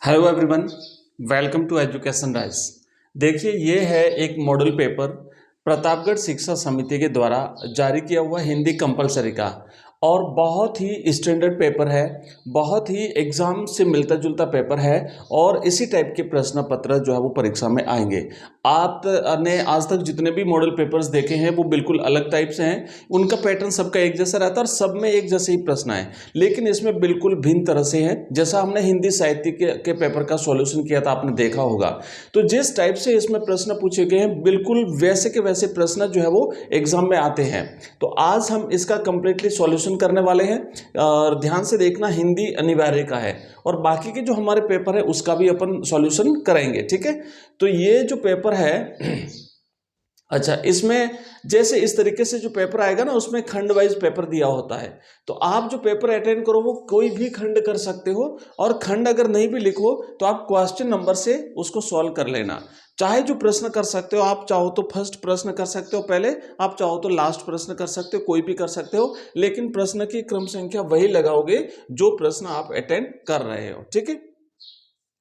Hello everyone, welcome to education rise. देखिए, ये है एक मॉडल पेपर प्रतापगढ़ शिक्षा समिति के द्वारा जारी किया हुआ हिंदी कंपलसरी का, और बहुत ही स्टैंडर्ड पेपर है, बहुत ही एग्जाम से मिलता जुलता पेपर है। और इसी टाइप के प्रश्न पत्र जो है वो परीक्षा में आएंगे। आपने आज तक जितने भी मॉडल पेपर्स देखे हैं वो बिल्कुल अलग टाइप से हैं, उनका पैटर्न सबका एक जैसा रहता है और सब में एक जैसे ही प्रश्न आए, लेकिन इसमें बिल्कुल भिन्न तरह से है। जैसा हमने हिंदी साहित्य के पेपर का सॉल्यूशन किया था, आपने देखा होगा, तो जिस टाइप से इसमें प्रश्न पूछे गए हैं बिल्कुल वैसे के वैसे प्रश्न जो है वो एग्जाम में आते हैं। तो आज हम इसका कंप्लीटली सॉल्यूशन करने वाले हैं, और ध्यान से देखना, हिंदी अनिवार्य का है और बाकी के जो हमारे पेपर है उसका भी अपन सॉल्यूशन करेंगे। ठीक है, तो ये जो पेपर है अच्छा, इसमें जैसे इस तरीके से जो पेपर आएगा ना, उसमें खंड वाइज पेपर दिया होता है। तो आप जो पेपर अटेंड करो वो कोई भी खंड कर सकते हो, और खंड अगर नहीं भी लिखो तो आप क्वेश्चन नंबर से उसको सॉल्व कर लेना। चाहे जो प्रश्न कर सकते हो, आप चाहो तो फर्स्ट प्रश्न कर सकते हो पहले, आप चाहो तो लास्ट प्रश्न कर सकते हो, कोई भी कर सकते हो, लेकिन प्रश्न की क्रम संख्या वही लगाओगे जो प्रश्न आप अटेंड कर रहे हो। ठीक है,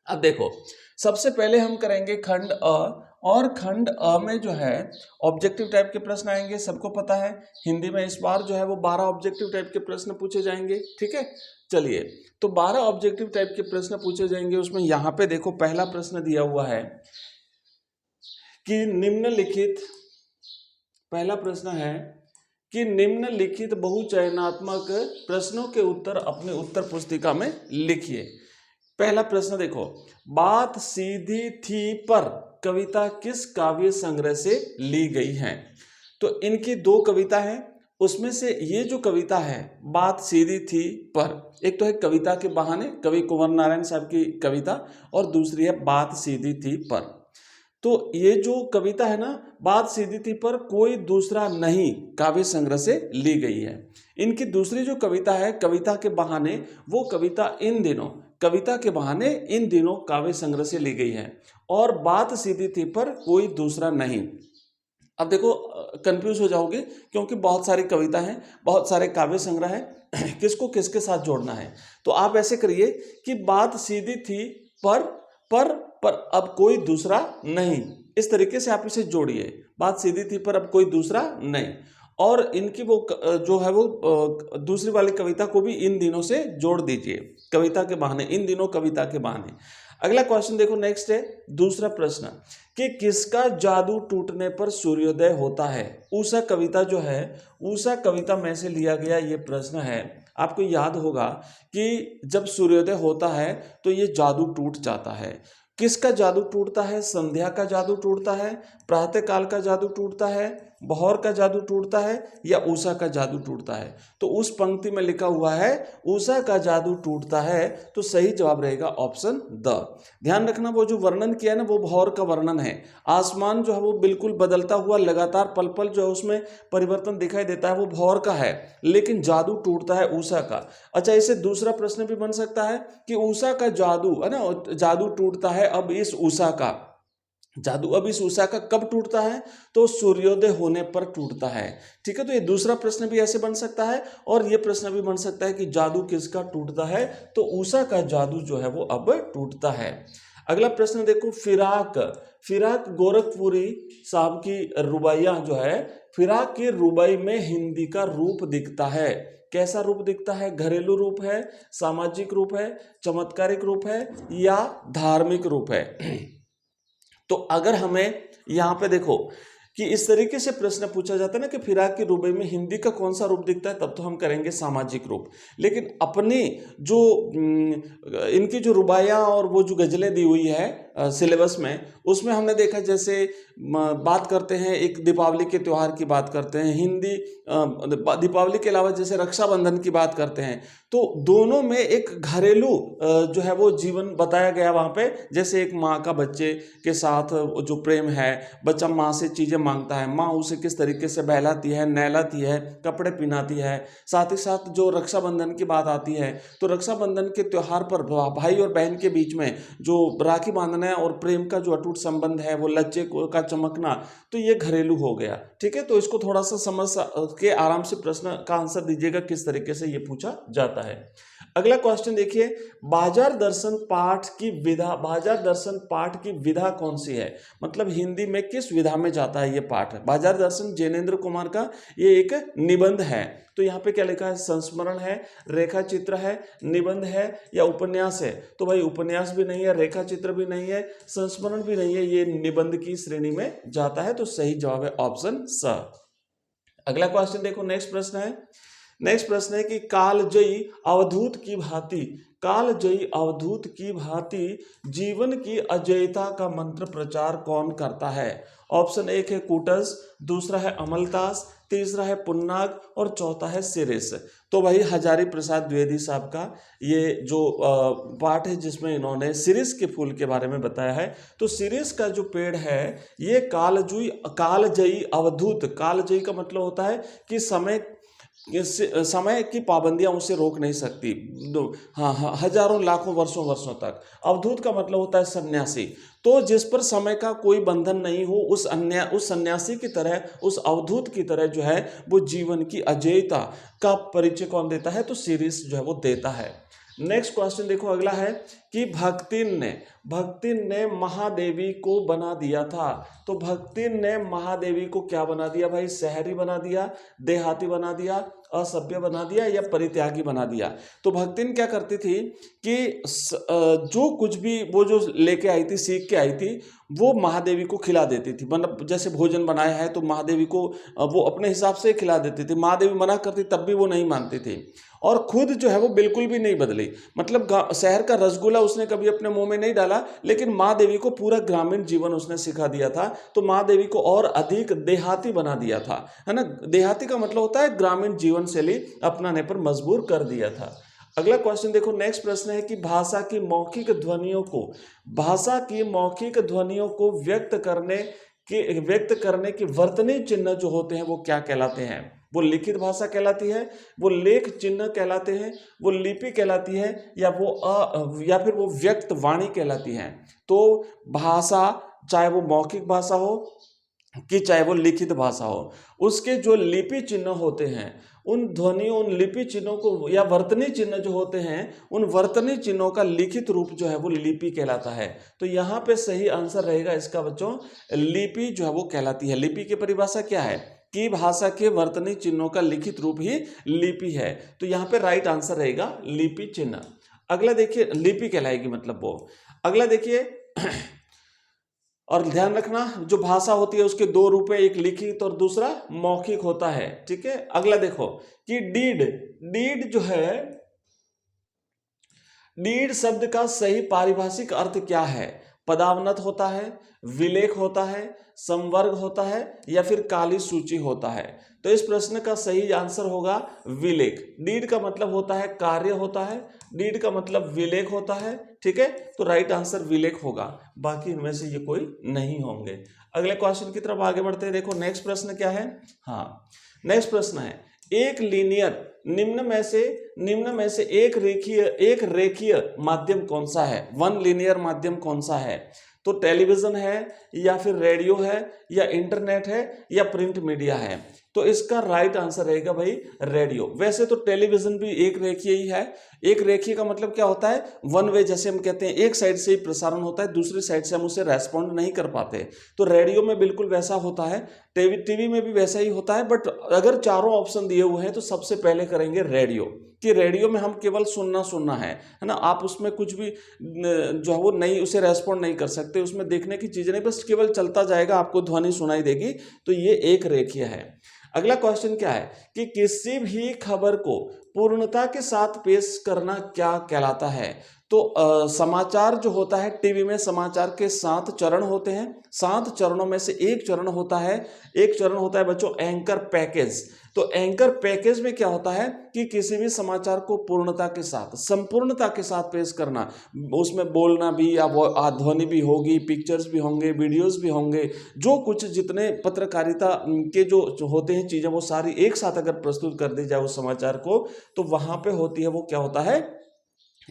अब देखो, सबसे पहले हम करेंगे खंड अ, और खंड अ में जो है ऑब्जेक्टिव टाइप के प्रश्न आएंगे। सबको पता है हिंदी में इस बार जो है वो 12 ऑब्जेक्टिव टाइप के प्रश्न पूछे जाएंगे। ठीक है, चलिए, तो 12 ऑब्जेक्टिव टाइप के प्रश्न पूछे जाएंगे। उसमें यहाँ पे देखो, पहला प्रश्न दिया हुआ है कि निम्नलिखित, पहला प्रश्न है कि निम्नलिखित बहुचयनात्मक प्रश्नों के उत्तर अपने उत्तर पुस्तिका में लिखिए। पहला प्रश्न देखो, बात सीधी थी पर कविता किस काव्य संग्रह से ली गई है? तो इनकी दो कविता है, उसमें से ये जो कविता है बात सीधी थी पर, एक तो है कविता के बहाने, कवि कुंवर नारायण साहब की कविता, और दूसरी है बात सीधी थी पर। तो ये जो कविता है ना, बात सीधी थी पर कोई दूसरा नहीं, काव्य संग्रह से ली गई है। इनकी दूसरी जो कविता है कविता के बहाने, वो कविता इन दिनों, कविता के बहाने इन दिनों काव्य संग्रह से ली गई है। और बात सीधी थी पर कोई दूसरा नहीं, अब देखो कंफ्यूज हो जाओगे क्योंकि बहुत सारी कविता हैं, बहुत सारे काव्य संग्रह हैं, किसको किसके साथ जोड़ना है। तो आप ऐसे करिए कि बात सीधी थी पर पर पर अब कोई दूसरा नहीं, इस तरीके से आप इसे जोड़िए। बात सीधी थी पर अब कोई दूसरा नहीं, और इनकी वो जो है वो दूसरी वाली कविता को भी इन दिनों से जोड़ दीजिए, कविता के बहाने, इन दिनों कविता के बहाने। अगला क्वेश्चन देखो, नेक्स्ट है दूसरा प्रश्न कि किसका जादू टूटने पर सूर्योदय होता है? ऊषा कविता जो है, ऊषा कविता में से लिया गया ये प्रश्न है। आपको याद होगा कि जब सूर्योदय होता है तो ये जादू टूट जाता है। किसका जादू टूटता है? संध्या का जादू टूटता है, प्रातः काल का जादू टूटता है, भौर का जादू टूटता है, या उषा का जादू टूटता है? तो उस पंक्ति में लिखा हुआ है उषा का जादू टूटता है, तो सही जवाब रहेगा ऑप्शन द। ध्यान रखना, वो जो वर्णन किया है ना वो भौर का वर्णन है। आसमान जो है वो बिल्कुल बदलता हुआ लगातार पल पल जो है उसमें परिवर्तन दिखाई देता है, वो भौर का है, लेकिन जादू टूटता है उषा का। अच्छा, इसे दूसरा प्रश्न भी बन सकता है कि उषा का जादू है ना, जादू टूटता है अब इस उषा का, जादू अब इस उषा का कब टूटता है? तो सूर्योदय होने पर टूटता है। ठीक है, तो ये दूसरा प्रश्न भी ऐसे बन सकता है, और ये प्रश्न भी बन सकता है कि जादू किसका टूटता है? तो उषा का जादू जो है वो अब टूटता है। अगला प्रश्न देखो, फिराक, फिराक गोरखपुरी साहब की रुबाइयां जो है, फिराक की रुबाई में हिंदी का रूप दिखता है। कैसा रूप दिखता है? घरेलू रूप है, सामाजिक रूप है, चमत्कारिक रूप है, या धार्मिक रूप है? तो अगर हमें यहाँ पे देखो कि इस तरीके से प्रश्न पूछा जाता है ना कि फिराक की रुबाई में हिंदी का कौन सा रूप दिखता है, तब तो हम करेंगे सामाजिक रूप। लेकिन अपनी जो इनकी जो रुबाइयाँ और वो जो गजलें दी हुई है सिलेबस में, उसमें हमने देखा, जैसे बात करते हैं एक दीपावली के त्यौहार की बात करते हैं, हिंदी दीपावली के अलावा जैसे रक्षाबंधन की बात करते हैं, तो दोनों में एक घरेलू जो है वो जीवन बताया गया वहाँ पे। जैसे एक माँ का बच्चे के साथ जो प्रेम है, बच्चा माँ से चीज़ें मांगता है, माँ उसे किस तरीके से बहलाती है, नहलाती है, कपड़े पहनाती है। साथ ही साथ जो रक्षाबंधन की बात आती है, तो रक्षाबंधन के त्यौहार पर भाई और बहन के बीच में जो राखी बांधना है और प्रेम का जो अटूट संबंध है, वो लज्जे का चमकना, तो ये घरेलू हो गया। ठीक है, तो इसको थोड़ा सा समझ के आराम से प्रश्न का आंसर दीजिएगा किस तरीके से ये पूछा जाता है। अगला क्वेश्चन देखिए, बाजार दर्शन पाठ की विधा, बाजार दर्शन पाठ की विधा कौन सी है? मतलब हिंदी में किस विधा में जाता है ये पाठ? बाजार दर्शन जैनेन्द्र कुमार का ये एक निबंध है। तो यहाँ पे क्या लिखा है? संस्मरण है, रेखा चित्र है, निबंध है या उपन्यास है? तो भाई उपन्यास भी नहीं है, रेखा चित्र भी नहीं है, संस्मरण भी नहीं है, ये निबंध की श्रेणी में जाता है। तो सही जवाब है ऑप्शन स। अगला क्वेश्चन देखो, नेक्स्ट प्रश्न है, नेक्स्ट प्रश्न है कि कालजयी अवधूत की भांति, कालजयी अवधूत की भांति जीवन की अजेयता का मंत्र प्रचार कौन करता है? ऑप्शन एक है कूटस, दूसरा है अमलतास, तीसरा है पुन्नाग और चौथा है सिरिस। तो भाई हजारी प्रसाद द्विवेदी साहब का ये जो पाठ है जिसमें इन्होंने सिरिस के फूल के बारे में बताया है। तो सिरिस का जो पेड़ है ये कालजयी अवधूत, कालजयी का मतलब होता है कि समय की पाबंदियां उसे रोक नहीं सकती, हाँ, हजारों लाखों वर्षों तक। अवधूत का मतलब होता है सन्यासी। तो जिस पर समय का कोई बंधन नहीं हो, उस सन्यासी की तरह, उस अवधूत की तरह जो है वो जीवन की अजेयता का परिचय कौन देता है? तो सिरिस जो है वो देता है। नेक्स्ट क्वेश्चन देखो, अगला है कि भक्तिन ने महादेवी को बना दिया था। तो भक्तिन ने महादेवी को क्या बना दिया भाई? शहरी बना दिया, देहाती बना दिया, असभ्य बना दिया या परित्यागी बना दिया? तो भक्तिन क्या करती थी कि जो कुछ भी वो जो लेके आई थी, सीख के आई थी, वो महादेवी को खिला देती थी। मतलब जैसे भोजन बनाया है तो महादेवी को वो अपने हिसाब से खिला देती थी। महादेवी मना करती तब भी वो नहीं मानती थी और खुद जो है वो बिल्कुल भी नहीं बदली। मतलब शहर का रसगुल्ला उसने कभी अपने मुंह में नहीं डाला, लेकिन माँ देवी को पूरा ग्रामीण जीवन उसने सिखा दिया था। तो माँ देवी को और अधिक देहाती बना दिया था, है ना। देहाती का मतलब होता है ग्रामीण जीवन शैली अपनाने पर मजबूर कर दिया था। अगला क्वेश्चन देखो, नेक्स्ट प्रश्न है कि भाषा की मौखिक ध्वनियों को व्यक्त करने के वर्तनी चिन्ह जो होते हैं वो क्या कहलाते हैं? वो लिखित भाषा कहलाती है, वो लेख चिन्ह कहलाते हैं, वो लिपि कहलाती है या फिर वो व्यक्त वाणी कहलाती है। तो भाषा, चाहे वो मौखिक भाषा हो कि चाहे वो लिखित भाषा हो, उसके जो लिपि चिन्ह होते हैं, उन ध्वनियों, उन लिपि चिन्हों को या वर्तनी चिन्ह जो होते हैं, उन वर्तनी चिन्हों का लिखित रूप जो है वो लिपि कहलाता है। तो यहाँ पे सही आंसर रहेगा इसका बच्चों, लिपि जो है वो कहलाती है। लिपि की परिभाषा क्या है? कि भाषा के वर्तनी चिन्हों का लिखित रूप ही लिपि है। तो यहाँ पे राइट आंसर रहेगा लिपि चिन्ह। अगला देखिए, लिपि कहलाएगी मतलब वो। अगला देखिए और ध्यान रखना, जो भाषा होती है उसके दो रूप है, एक लिखित और दूसरा मौखिक होता है, ठीक है। अगला देखो कि डीड जो है, डीड शब्द का सही पारिभाषिक अर्थ क्या है? पदावनत होता है, विलेख होता है, संवर्ग होता है या फिर काली सूची होता है? तो इस प्रश्न का सही आंसर होगा विलेख। डीड का मतलब होता है कार्य होता है, डीड का मतलब विलेख होता है, ठीक है। तो राइट आंसर विलेख होगा, बाकी इनमें से ये कोई नहीं होंगे। अगले क्वेश्चन की तरफ आगे बढ़ते हैं। देखो नेक्स्ट प्रश्न क्या है। हाँ, नेक्स्ट प्रश्न है, एक लीनियर निम्न में से एक रेखीय माध्यम कौन सा है? वन लीनियर माध्यम कौन सा है? तो टेलीविजन है या फिर रेडियो है या इंटरनेट है या प्रिंट मीडिया है? तो इसका राइट आंसर रहेगा भाई रेडियो। वैसे तो टेलीविजन भी एक रेखीय ही है। एक रेखीय का मतलब क्या होता है? वन वे, जैसे हम कहते हैं एक साइड से ही प्रसारण होता है, दूसरी साइड से हम उसे रेस्पॉन्ड नहीं कर पाते। तो रेडियो में बिल्कुल वैसा होता है, टीवी में भी वैसा ही होता है। बट अगर चारों ऑप्शन दिए हुए हैं तो सबसे पहले करेंगे रेडियो, कि रेडियो में हम केवल सुनना है ना। आप उसमें कुछ भी जो है वो नहीं, उसे रेस्पॉन्ड नहीं कर सकते, उसमें देखने की चीज़ नहीं, बस केवल चलता जाएगा, आपको ध्वनि सुनाई देगी। तो ये एक रेखीय है। अगला क्वेश्चन क्या है कि किसी भी खबर को पूर्णता के साथ पेश करना क्या कहलाता है? तो समाचार जो होता है, टीवी में समाचार के 7 चरण होते हैं। 7 चरणों में से एक चरण होता है बच्चों एंकर पैकेज। तो एंकर पैकेज में क्या होता है कि किसी भी समाचार को पूर्णता के साथ, संपूर्णता के साथ पेश करना, उसमें बोलना भी, या वो ध्वनि भी होगी, पिक्चर्स भी होंगे, वीडियोस भी होंगे, जो कुछ जितने पत्रकारिता के जो होते हैं चीज़ें, वो सारी एक साथ अगर प्रस्तुत कर दी जाए उस समाचार को, तो वहाँ पे होती है वो क्या होता है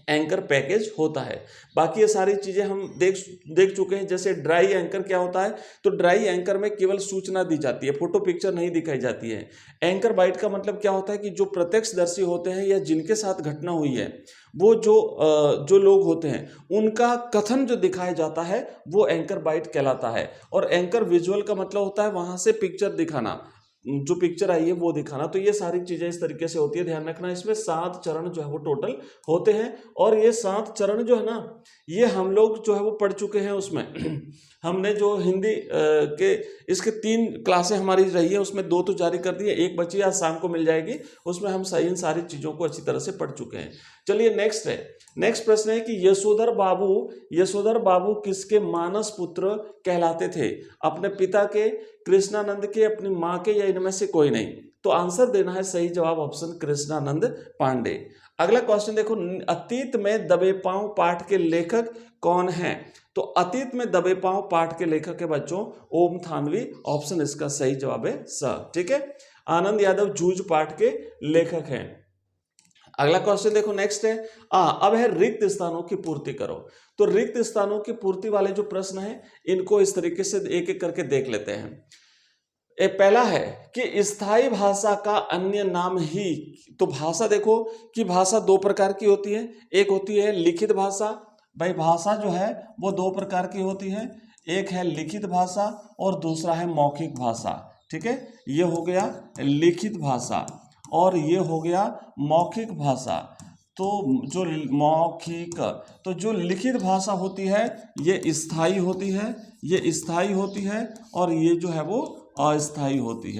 एंकर पैकेज होता है। बाकी ये सारी चीजें हम देख चुके हैं। जैसे ड्राई एंकर क्या होता है, तो ड्राई एंकर में केवल सूचना दी जाती है, फोटो पिक्चर नहीं दिखाई जाती है। एंकर बाइट का मतलब क्या होता है कि जो प्रत्यक्षदर्शी होते हैं या जिनके साथ घटना हुई है, वो जो लोग होते हैं उनका कथन जो दिखाया जाता है वो एंकर बाइट कहलाता है। और एंकर विजुअल का मतलब होता है वहां से पिक्चर दिखाना, जो पिक्चर आई है वो दिखाना। तो ये सारी चीजें इस तरीके से होती है, ध्यान रखना। इसमें 7 चरण जो है वो टोटल होते हैं, और ये 7 चरण जो है ना, ये हम लोग जो है वो पढ़ चुके हैं। उसमें हमने जो हिंदी के इसके 3 क्लासें हमारी रही है, उसमें 2 तो जारी कर दी है, 1 बची आज शाम को मिल जाएगी। उसमें हम इन सारी चीजों को अच्छी तरह से पढ़ चुके हैं। चलिए नेक्स्ट प्रश्न है कि यशोधर बाबू किसके मानस पुत्र कहलाते थे? अपने पिता के, कृष्णानंद के, अपनी माँ के, या इनमें से कोई नहीं? तो आंसर देना है सही जवाब ऑप्शन कृष्णानंद पांडे। अगला क्वेश्चन देखो, अतीत में दबे पांव पाठ के लेखक कौन हैं? तो अतीत में दबे पांव पाठ के लेखक है बच्चों ओम थानवी, ऑप्शन इसका सही जवाब है स। ठीक है, आनंद यादव जूझ पाठ के लेखक हैं। अगला क्वेश्चन देखो, नेक्स्ट है अब है रिक्त स्थानों की पूर्ति करो। तो रिक्त स्थानों की पूर्ति वाले जो प्रश्न है इनको इस तरीके से एक एक करके देख लेते हैं। पहला है कि स्थायी भाषा का अन्य नाम ही। तो भाषा देखो कि भाषा 2 प्रकार की होती है, एक होती है लिखित भाषा। भाई भाषा जो है वो 2 प्रकार की होती है, एक है लिखित भाषा और दूसरा है मौखिक भाषा। ठीक है, ये हो गया लिखित भाषा और ये हो गया मौखिक भाषा। तो जो लिखित भाषा होती है ये स्थायी होती है, ये स्थायी होती है, और ये जो है वो अस्थायी होती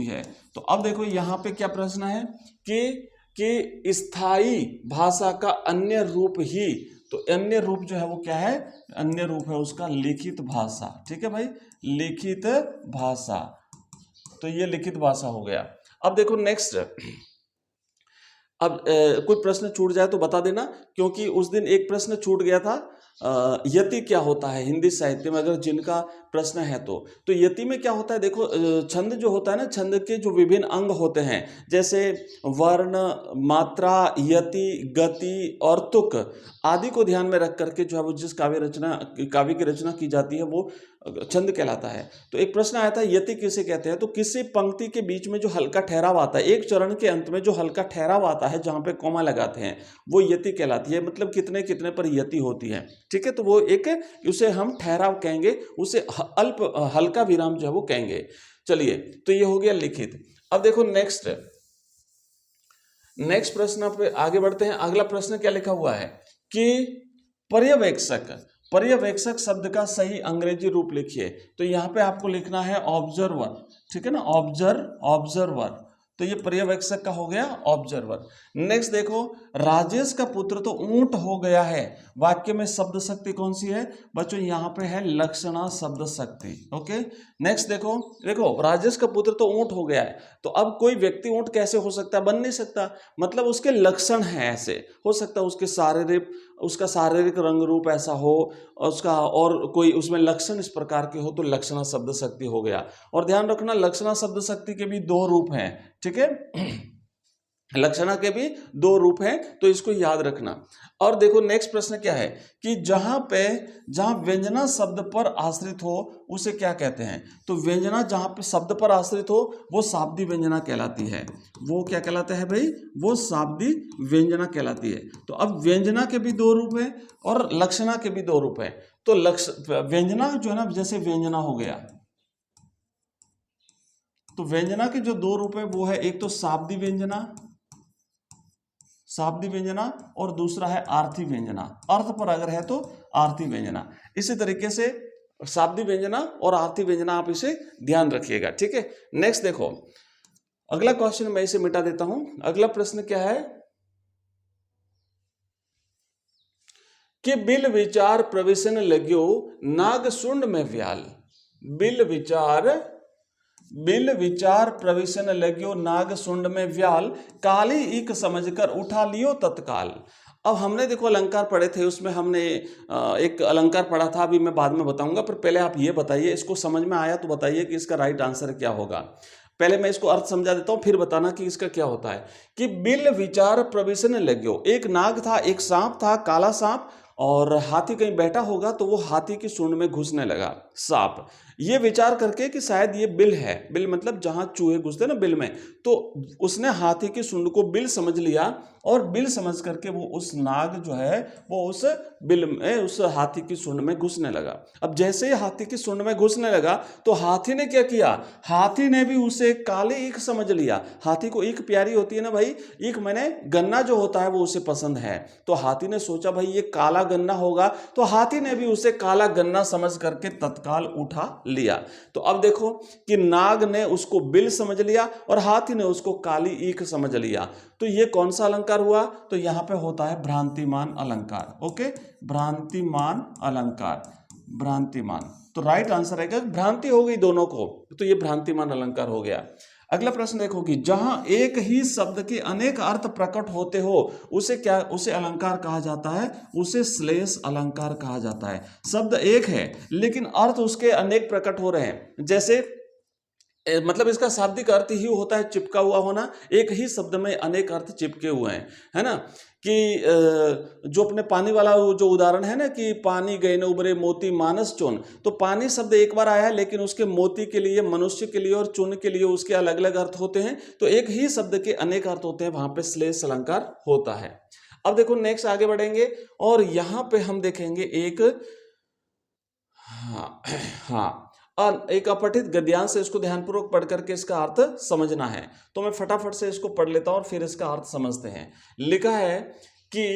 है। तो अब देखो यहाँ पे क्या प्रश्न है कि स्थायी भाषा का अन्य रूप ही, तो अन्य रूप जो है वो क्या है? अन्य रूप है उसका लिखित भाषा। ठीक है भाई, लिखित भाषा। तो ये लिखित भाषा हो गया। अब देखो नेक्स्ट, अब कोई प्रश्न छूट जाए तो बता देना, क्योंकि उस दिन एक प्रश्न छूट गया था, यति क्या होता है हिंदी साहित्य में, अगर जिनका प्रश्न है तो यति में क्या होता है? देखो छंद जो होता है ना, छंद के जो विभिन्न अंग होते हैं, जैसे वर्ण, मात्रा, यति, गति और तुक आदि को ध्यान में रख करके जो है वो जिस काव्य की रचना की जाती है वो छंद कहलाता है। तो एक प्रश्न आया था यति किसे कहते हैं? तो किसी पंक्ति के बीच में जो हल्का ठहराव आता है, एक चरण के अंत में जो हल्का ठहराव आता है जहां पे कॉमा लगाते हैं वो यति कहलाती है। मतलब कितने कितने पर यति होती है। ठीक है, तो वो एक, उसे हम ठहराव कहेंगे, उसे हल्का विराम जो है वो कहेंगे। चलिए, तो ये हो गया लिखित। अब देखो नेक्स्ट प्रश्न पे आगे बढ़ते हैं। अगला प्रश्न क्या लिखा हुआ है कि पर्यवेक्षक शब्द का सही अंग्रेजी रूप लिखिए। तो यहाँ पे आपको लिखना है ऑब्जर्वर। ठीक है ना, ऑब्जर्वर। तो ये पर्यवेक्षक का हो गया ऑब्जर्वर। नेक्स्ट देखो, राजेश का पुत्र तो ऊंट हो गया है, वाक्य में शब्द शक्ति कौन सी है बच्चों? यहाँ पे है लक्षणा शब्द शक्ति। ओके, नेक्स्ट देखो राजेश का पुत्र तो ऊंट हो गया है, तो अब कोई व्यक्ति ऊंट कैसे हो सकता है? बन नहीं सकता। मतलब उसके लक्षण है, ऐसे हो सकता है उसका शारीरिक रंग रूप ऐसा हो, उसका और कोई उसमें लक्षण इस प्रकार के हो, तो लक्षणा शब्द शक्ति हो गया। और ध्यान रखना लक्षणा शब्द शक्ति के भी 2 रूप हैं। ठीक है, लक्षणा के भी 2 रूप हैं, तो इसको याद रखना। और देखो नेक्स्ट प्रश्न क्या है कि जहां व्यंजना शब्द पर आश्रित हो उसे क्या कहते हैं? तो व्यंजना जहां पे शब्द पर आश्रित हो वो शाब्दी व्यंजना कहलाती है। वो क्या कहलाता है भाई? वो शाब्दी व्यंजना कहलाती है। तो अब व्यंजना के भी 2 रूप हैं और लक्षणा के भी 2 रूप हैं। तो व्यंजना जो है ना, जैसे व्यंजना हो गया, तो व्यंजना के जो 2 रूप है वो है, एक तो शाब्दी व्यंजना और दूसरा है आर्थी व्यंजना। अर्थ पर अगर है तो आर्थी व्यंजना। इसी तरीके से शाब्दी व्यंजना और आर्थी व्यंजना आप इसे ध्यान रखिएगा। ठीक है, नेक्स्ट देखो अगला क्वेश्चन, मैं इसे मिटा देता हूं। अगला प्रश्न क्या है कि बिल विचार प्रविशन लग्यो नाग सुंड में व्याल। बिल विचार प्रविशन लग्यो नाग सुंड में व्याल, काली ईक समझकर उठा लियो तत्काल। अब हमने देखो अलंकार पढ़े थे, उसमें हमने एक अलंकार पढ़ा था, अभी मैं बाद में बताऊंगा, पर पहले आप ये बताइए, इसको समझ में आया तो बताइए कि इसका राइट आंसर क्या होगा। पहले मैं इसको अर्थ समझा देता हूं, फिर बताना कि इसका क्या होता है। कि बिल विचार प्रविशन लग्यो, एक नाग था, एक सांप था, काला सांप, और हाथी कहीं बैठा होगा तो वो हाथी की सूंड में घुसने लगा सांप, ये विचार करके कि शायद ये बिल है, बिल मतलब जहां चूहे घुसते ना बिल में, तो उसने हाथी की सूंड को बिल समझ लिया, और बिल समझ करके वो उस नाग जो है वो उस बिल में, उस हाथी की सूंड में घुसने लगा। अब जैसे ही हाथी की सूंड में घुसने लगा तो हाथी ने क्या किया, हाथी ने भी उसे काली ईख समझ लिया। हाथी को ईख प्यारी होती है ना भाई, ईख मैंने गन्ना जो होता है वो उसे पसंद है, तो हाथी ने सोचा भाई ये काला गन्ना होगा, तो हाथी ने भी उसे काला गन्ना समझ करके तत्काल उठा लिया। तो अब देखो कि नाग ने उसको बिल समझ लिया और हाथी ने उसको काली ईख समझ लिया, तो ये कौन सा अलंकार हुआ, तो यहां पे होता है भ्रांतिमान अलंकार। ओके, भ्रांतिमान अलंकार, भ्रांतिमान, तो राइट आंसर है कि भ्रांति हो गई दोनों को, तो ये भ्रांतिमान अलंकार हो गया। अगला प्रश्न देखो कि जहां एक ही शब्द के अनेक अर्थ प्रकट होते हो उसे क्या, उसे अलंकार कहा जाता है, उसे श्लेष अलंकार कहा जाता है। शब्द एक है लेकिन अर्थ उसके अनेक प्रकट हो रहे हैं, जैसे मतलब इसका शाब्दिक अर्थ ही होता है चिपका हुआ होना, एक ही शब्द में अनेक अर्थ चिपके हुए हैं, है ना। कि जो अपने पानी वाला जो उदाहरण है ना कि पानी गए न उबरे मोती मानस चुन, तो पानी शब्द एक बार आया है लेकिन उसके मोती के लिए, मनुष्य के लिए और चुन के लिए उसके अलग अलग अर्थ होते हैं, तो एक ही शब्द के अनेक अर्थ होते हैं, वहां पे श्लेष अलंकार होता है। अब देखो नेक्स्ट आगे बढ़ेंगे और यहां पे हम देखेंगे एक, हाँ हाँ, और एक अपठित गद्यांश है, इसको ध्यानपूर्वक पढ़ करके इसका अर्थ समझना है, तो मैं फटाफट से इसको पढ़ लेता हूं और फिर इसका अर्थ समझते हैं। लिखा है कि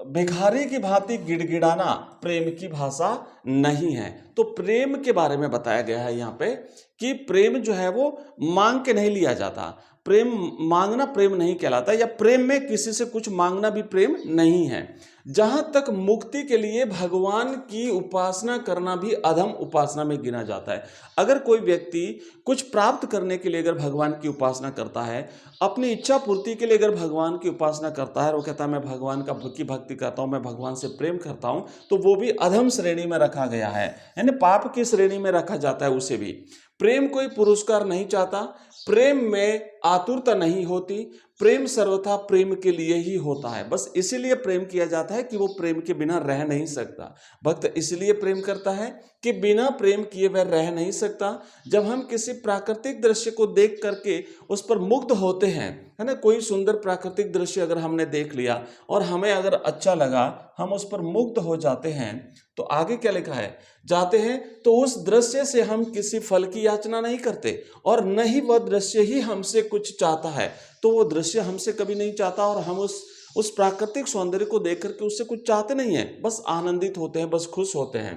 भिखारी की भांति गिड़गिड़ाना प्रेम की भाषा नहीं है। तो प्रेम के बारे में बताया गया है यहाँ पे कि प्रेम जो है वो मांग के नहीं लिया जाता, प्रेम मांगना प्रेम नहीं कहलाता, या प्रेम में किसी से कुछ मांगना भी प्रेम नहीं है। जहां तक मुक्ति के लिए भगवान की उपासना करना भी अधम उपासना में गिना जाता है। अगर कोई व्यक्ति कुछ प्राप्त करने के लिए अगर भगवान की उपासना करता है, अपनी इच्छा पूर्ति के लिए अगर भगवान की उपासना करता है, वो कहता है मैं भगवान की भक्ति करता हूं, मैं भगवान से प्रेम करता हूं, तो वो भी अधम श्रेणी में रखा गया है, यानी पाप की श्रेणी में रखा जाता है उसे भी। प्रेम कोई पुरस्कार नहीं चाहता, प्रेम में आतुरता नहीं होती, प्रेम सर्वथा प्रेम के लिए ही होता है, बस इसीलिए प्रेम किया जाता है कि वो प्रेम के बिना रह नहीं सकता। भक्त इसलिए प्रेम करता है कि बिना प्रेम किए वह रह नहीं सकता। जब हम किसी प्राकृतिक दृश्य को देख करके उस पर मुग्ध होते हैं, है ना, कोई सुंदर प्राकृतिक दृश्य अगर हमने देख लिया और हमें अगर अच्छा लगा, हम उस पर मुग्ध हो जाते हैं, तो आगे क्या लिखा है, जाते हैं तो उस दृश्य से हम किसी फल की याचना नहीं करते और न ही वह दृश्य ही हमसे कुछ चाहता है, तो वो दृश्य हमसे कभी नहीं चाहता और हम उस प्राकृतिक सौंदर्य को देख करके उससे कुछ चाहते नहीं है, बस आनंदित होते हैं, बस खुश होते हैं।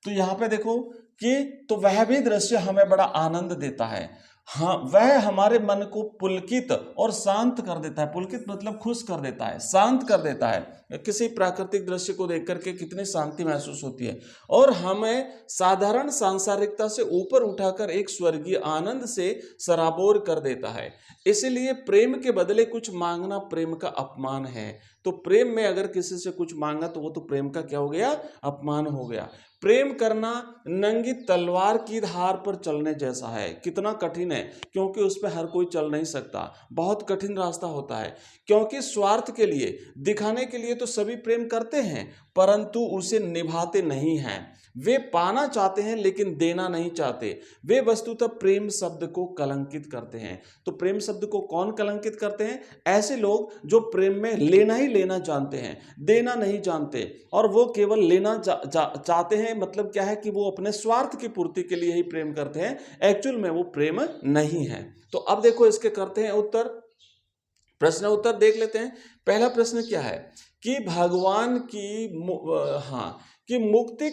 तो यहां पे देखो कि तो वह भी दृश्य हमें बड़ा आनंद देता है, हाँ, वह हमारे मन को पुलकित और शांत कर देता है। पुलकित मतलब खुश कर देता है, शांत कर देता है। किसी प्राकृतिक दृश्य को देख करके कितनी शांति महसूस होती है और हमें साधारण सांसारिकता से ऊपर उठाकर एक स्वर्गीय आनंद से सराबोर कर देता है। इसलिए प्रेम के बदले कुछ मांगना प्रेम का अपमान है। तो प्रेम में अगर किसी से कुछ मांगा तो वो तो प्रेम का क्या हो गया, अपमान हो गया। प्रेम करना नंगी तलवार की धार पर चलने जैसा है। कितना कठिन है, क्योंकि उस पर हर कोई चल नहीं सकता, बहुत कठिन रास्ता होता है। क्योंकि स्वार्थ के लिए, दिखाने के लिए तो सभी प्रेम करते हैं, परंतु उसे निभाते नहीं हैं। वे पाना चाहते हैं लेकिन देना नहीं चाहते। वे वस्तुतः प्रेम शब्द को कलंकित करते हैं। तो प्रेम शब्द को कौन कलंकित करते हैं? ऐसे लोग जो प्रेम में लेना ही लेना जानते हैं, देना नहीं जानते, और वो केवल लेना चाहते हैं। मतलब क्या है कि वो अपने स्वार्थ की पूर्ति के लिए ही प्रेम करते हैं, एक्चुअल में वो प्रेम नहीं है। तो अब देखो इसके करते हैं उत्तर, प्रश्न उत्तर देख लेते हैं। पहला प्रश्न क्या है कि भगवान की कि मुक्ति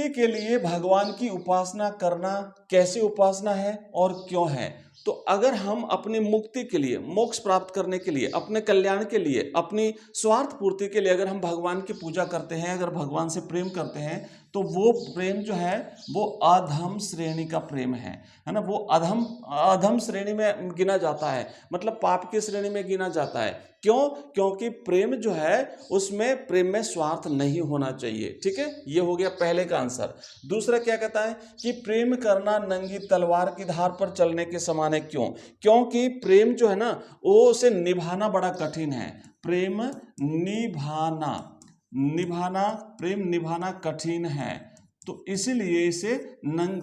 के लिए भगवान की उपासना करना कैसे उपासना है और क्यों है। तो अगर हम अपनी मुक्ति के लिए, मोक्ष प्राप्त करने के लिए, अपने कल्याण के लिए, अपनी स्वार्थ पूर्ति के लिए अगर हम भगवान की पूजा करते हैं, अगर भगवान से प्रेम करते हैं, तो वो प्रेम जो है वो अधम श्रेणी का प्रेम है ना, वो अधम अधम श्रेणी में गिना जाता है, मतलब पाप की श्रेणी में गिना जाता है। क्यों? क्योंकि प्रेम जो है उसमें प्रेम में स्वार्थ नहीं होना चाहिए। ठीक है, ये हो गया पहले का आंसर। दूसरा क्या कहता है कि प्रेम करना नंगी तलवार की धार पर चलने के समान है। क्यों? क्योंकि प्रेम जो है ना वो उसे निभाना बड़ा कठिन है। प्रेम निभाना निभाना प्रेम निभाना कठिन है, तो इसीलिए इसे नंगी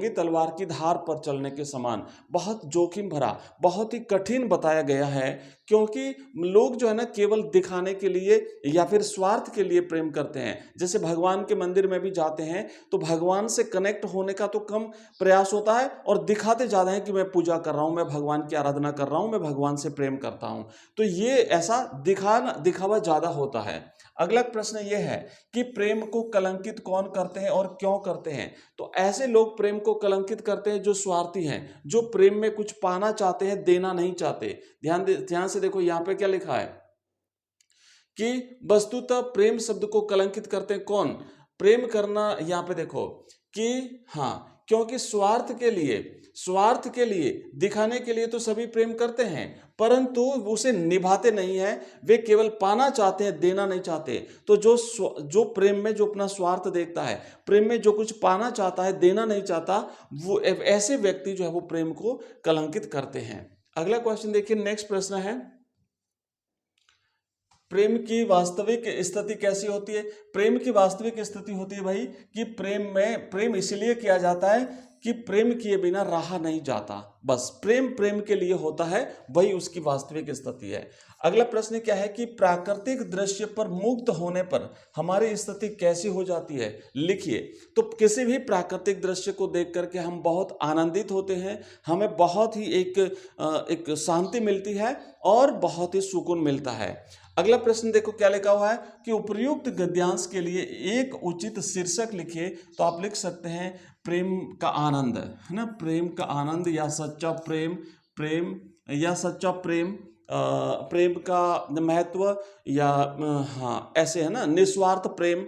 तलवार की धार पर चलने के समान, बहुत जोखिम भरा, बहुत ही कठिन बताया गया है। क्योंकि लोग जो है ना केवल दिखाने के लिए या फिर स्वार्थ के लिए प्रेम करते हैं। जैसे भगवान के मंदिर में भी जाते हैं तो भगवान से कनेक्ट होने का तो कम प्रयास होता है और दिखाते ज़्यादा है कि मैं पूजा कर रहा हूँ, मैं भगवान की आराधना कर रहा हूँ, मैं भगवान से प्रेम करता हूँ। तो ये ऐसा दिखावा ज़्यादा होता है। अगला प्रश्न ये है कि प्रेम को कलंकित कौन करते हैं और क्यों करते हैं? तो ऐसे लोग प्रेम को कलंकित करते हैं जो स्वार्थी हैं, जो प्रेम में कुछ पाना चाहते हैं, देना नहीं चाहते। ध्यान से देखो यहाँ पे क्या लिखा है कि वस्तुतः प्रेम शब्द को कलंकित करते हैं कौन? प्रेम करना, यहाँ पे देखो कि हाँ, क्योंकि स्वार्थ के लिए दिखाने के लिए तो सभी प्रेम करते हैं, परंतु उसे निभाते नहीं हैं, वे केवल पाना चाहते हैं, देना नहीं चाहते। तो जो प्रेम में जो अपना स्वार्थ देखता है, प्रेम में जो कुछ पाना चाहता है, देना नहीं चाहता, वो ऐसे व्यक्ति जो है वो प्रेम को कलंकित करते हैं। अगला क्वेश्चन देखिए, नेक्स्ट प्रश्न है प्रेम की वास्तविक स्थिति कैसी होती है? प्रेम की वास्तविक स्थिति होती है भाई कि प्रेम इसलिए किया जाता है कि प्रेम किए बिना रहा नहीं जाता। बस प्रेम के लिए होता है, वही उसकी वास्तविक स्थिति है। अगला प्रश्न क्या है कि प्राकृतिक दृश्य पर मुग्ध होने पर हमारी स्थिति कैसी हो जाती है? लिखिए। तो किसी भी प्राकृतिक दृश्य को देख करके हम बहुत आनंदित होते हैं, हमें बहुत ही एक शांति मिलती है और बहुत ही सुकून मिलता है। अगला प्रश्न देखो क्या लिखा हुआ है कि उपर्युक्त गद्यांश के लिए एक उचित शीर्षक लिखिए। तो आप लिख सकते हैं प्रेम का आनंद, है ना, प्रेम का आनंद या सच्चा प्रेम, प्रेम का महत्व, या हाँ ऐसे है ना, निस्वार्थ प्रेम,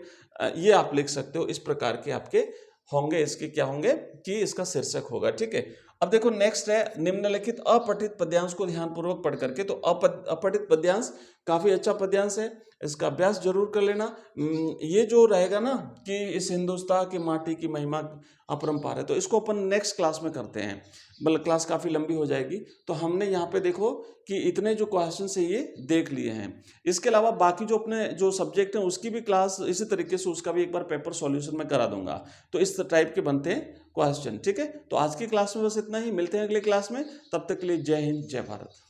ये आप लिख सकते हो। इस प्रकार के आपके होंगे, इसके क्या होंगे कि इसका शीर्षक होगा। ठीक है, अब देखो नेक्स्ट है निम्नलिखित अपठित पद्यांश को ध्यानपूर्वक पढ़ करके। तो अपठित पद्यांश काफी अच्छा पद्यांश है, इसका अभ्यास जरूर कर लेना। ये जो रहेगा ना कि इस हिंदुस्तान की माटी की महिमा अपरंपार है, तो इसको अपन नेक्स्ट क्लास में करते हैं, मतलब क्लास काफ़ी लंबी हो जाएगी। तो हमने यहाँ पे देखो कि इतने जो क्वेश्चन है ये देख लिए हैं। इसके अलावा बाकी जो अपने जो सब्जेक्ट हैं उसकी भी क्लास इसी तरीके से, उसका भी एक बार पेपर सॉल्यूशन में करा दूंगा। तो इस टाइप के बनते हैं क्वेश्चन। ठीक है, तो आज की क्लास में बस इतना ही, मिलते हैं अगले क्लास में, तब तक के लिए जय हिंद जय भारत।